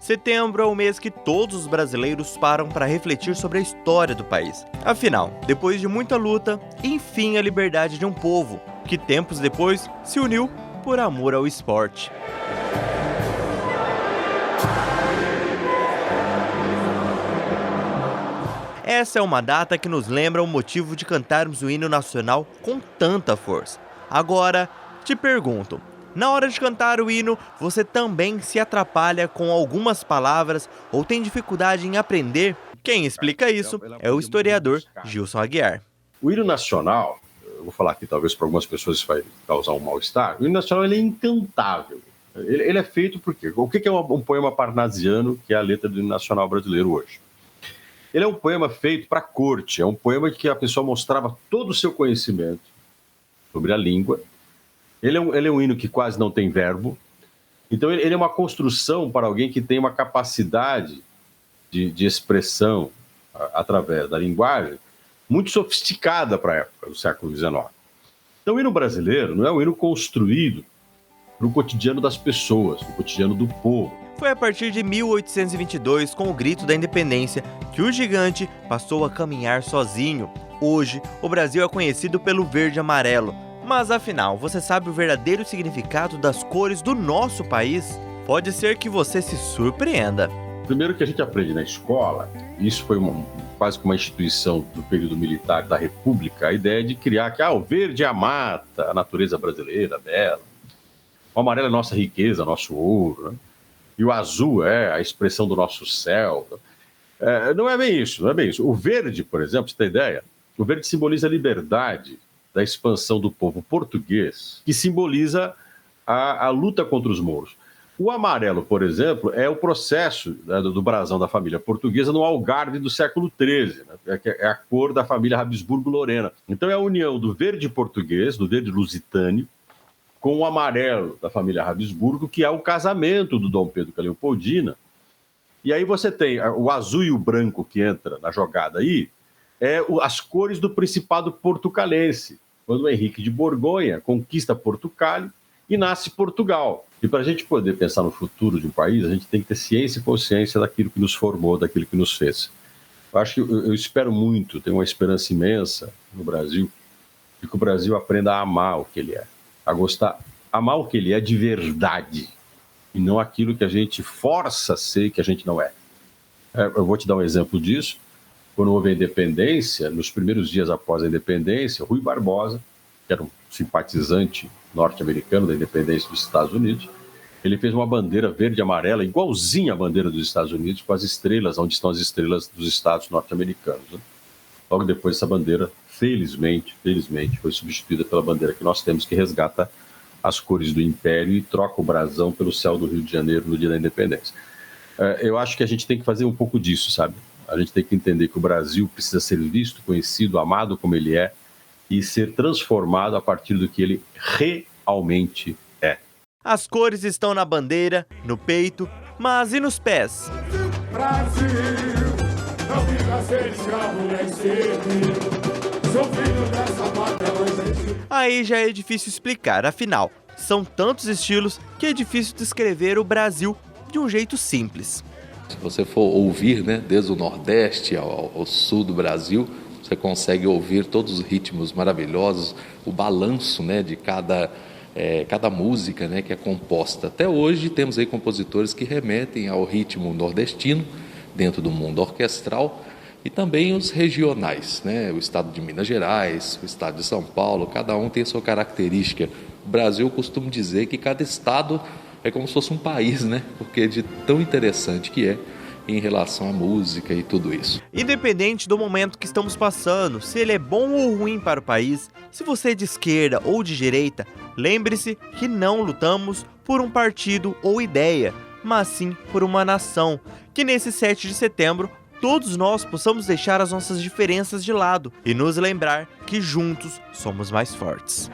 Setembro é o mês que todos os brasileiros param para refletir sobre a história do país. Afinal, depois de muita luta, enfim a liberdade de um povo, que tempos depois se uniu por amor ao esporte. Essa é uma data que nos lembra o motivo de cantarmos o hino nacional com tanta força. Agora, te pergunto, na hora de cantar o hino, você também se atrapalha com algumas palavras ou tem dificuldade em aprender? Quem explica isso é o historiador Gilson Aguiar. O hino nacional, eu vou falar aqui talvez para algumas pessoas isso vai causar um mal-estar, o hino nacional ele é incantável. Ele é feito por quê? O que é um poema parnasiano, que é a letra do hino nacional brasileiro hoje? Ele é um poema feito para a corte, é um poema que a pessoa mostrava todo o seu conhecimento sobre a língua. Ele é um hino que quase não tem verbo, então ele é uma construção para alguém que tem uma capacidade de expressão através da linguagem muito sofisticada para a época do século XIX. Então o hino brasileiro não é um hino construído para o cotidiano das pessoas, para o cotidiano do povo. Foi a partir de 1822, com o Grito da Independência, que o gigante passou a caminhar sozinho. Hoje, o Brasil é conhecido pelo verde e amarelo. Mas afinal, você sabe o verdadeiro significado das cores do nosso país? Pode ser que você se surpreenda. Primeiro que a gente aprende na escola, isso foi quase que uma instituição do período militar da República, a ideia de criar que o verde é a mata, a natureza brasileira, bela. O amarelo é a nossa riqueza, nosso ouro, né? E o azul é a expressão do nosso céu. Não é bem isso, não é bem isso. O verde, por exemplo, você tem ideia? O verde simboliza a liberdade da expansão do povo português, que simboliza a luta contra os mouros. O amarelo, por exemplo, é o processo do brasão da família portuguesa no Algarve do século XIII, né? É a cor da família Habsburgo-Lorena. Então é a união do verde português, do verde lusitâneo, com o amarelo da família Habsburgo, que é o casamento do Dom Pedro com a Leopoldina. E aí você tem o azul e o branco que entra na jogada aí, as cores do Principado Portucalense, quando o Henrique de Borgonha conquista Portugal e nasce Portugal. E para a gente poder pensar no futuro de um país, a gente tem que ter ciência e consciência daquilo que nos formou, daquilo que nos fez. Eu espero muito, tenho uma esperança imensa no Brasil, de que o Brasil aprenda a amar o que ele é. A amar o que ele é de verdade, e não aquilo que a gente força a ser que a gente não é. Eu vou te dar um exemplo disso. Quando houve a independência, nos primeiros dias após a independência, Rui Barbosa, que era um simpatizante norte-americano da independência dos Estados Unidos, ele fez uma bandeira verde e amarela, igualzinha à bandeira dos Estados Unidos, com as estrelas, onde estão as estrelas dos estados norte-americanos, né? Logo depois, essa bandeira, felizmente, foi substituída pela bandeira que nós temos, que resgata as cores do Império e troca o brasão pelo céu do Rio de Janeiro no dia da independência. Eu acho que a gente tem que fazer um pouco disso, sabe? A gente tem que entender que o Brasil precisa ser visto, conhecido, amado como ele é e ser transformado a partir do que ele realmente é. As cores estão na bandeira, no peito, mas e nos pés? Brasil, não fica ser escravo nem sou filho dessa pátria. Aí já é difícil explicar, afinal, são tantos estilos que é difícil descrever o Brasil de um jeito simples. Se você for ouvir, né, desde o Nordeste ao Sul do Brasil, você consegue ouvir todos os ritmos maravilhosos, o balanço, né, de cada música, né, que é composta. Até hoje temos aí compositores que remetem ao ritmo nordestino, dentro do mundo orquestral, e também os regionais, né, o estado de Minas Gerais, o estado de São Paulo, cada um tem a sua característica. O Brasil, eu costumo dizer que cada estado é como se fosse um país, né, porque de tão interessante que é em relação à música e tudo isso. Independente do momento que estamos passando, se ele é bom ou ruim para o país, se você é de esquerda ou de direita, lembre-se que não lutamos por um partido ou ideia, mas sim por uma nação, que nesse 7 de setembro todos nós possamos deixar as nossas diferenças de lado e nos lembrar que juntos somos mais fortes.